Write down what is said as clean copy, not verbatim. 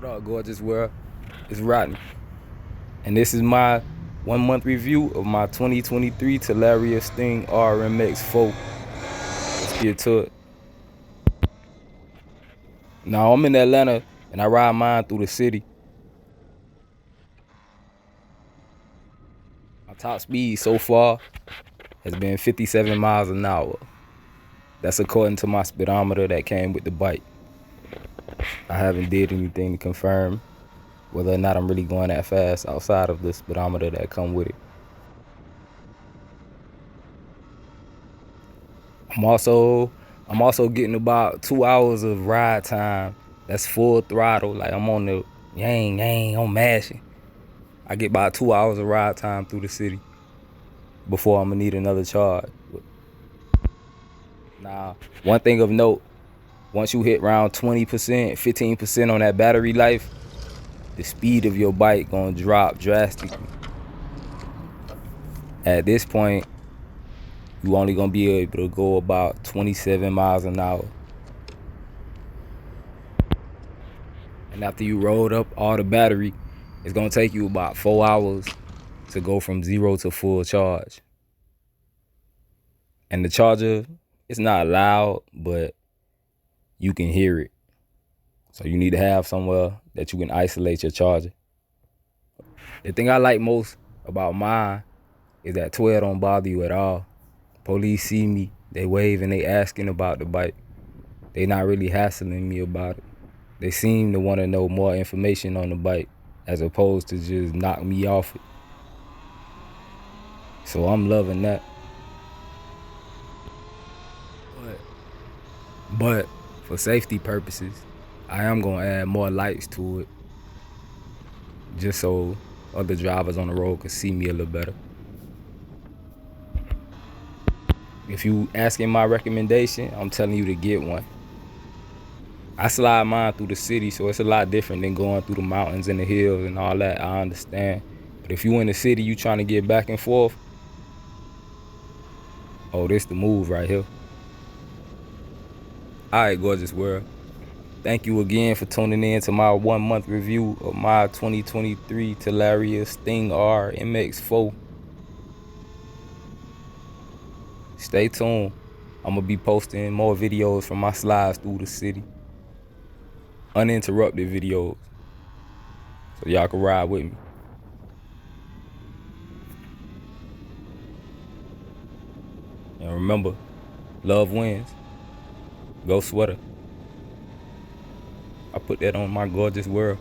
What up, gorgeous world? It's Rodney, and this is my 1 month review of my 2023 Talaria Sting R MX4. Let's get to it. Now I'm in Atlanta and I ride mine through the city. My top speed so far has been 57 miles an hour. That's according to my speedometer that came with the bike. I haven't did anything to confirm whether or not I'm really going that fast outside of the speedometer that come with it. I'm also getting about 2 hours of ride time. That's full throttle. Like I'm on the yang, I'm mashing. I get about 2 hours of ride time through the city before I'm gonna need another charge. Now, one thing of note, once you hit around 20%, 15% on that battery life, the speed of your bike gonna drop drastically. At this point, you only gonna be able to go about 27 miles an hour. And after you rolled up all the battery, it's gonna take you about 4 hours to go from 0 to full charge. And the charger, it's not loud, but you can hear it. So you need to have somewhere that you can isolate your charger. The thing I like most about mine is that 12 don't bother you at all. Police see me, they wave and they asking about the bike. They not really hassling me about it. They seem to want to know more information on the bike as opposed to just knock me off it. So I'm loving that. But for safety purposes, I am gonna add more lights to it just so other drivers on the road can see me a little better. If you asking my recommendation, I'm telling you to get one. I slide mine through the city, so it's a lot different than going through the mountains and the hills and all that. I understand. But if you in the city, you trying to get back and forth, oh, this the move right here. All right, gorgeous world. Thank you again for tuning in to my 1 month review of my 2023 Talaria Sting R MX4. Stay tuned. I'm gonna be posting more videos from my slides through the city. Uninterrupted videos. So y'all can ride with me. And remember, love wins. Go Sweater. I put that on my gorgeous world.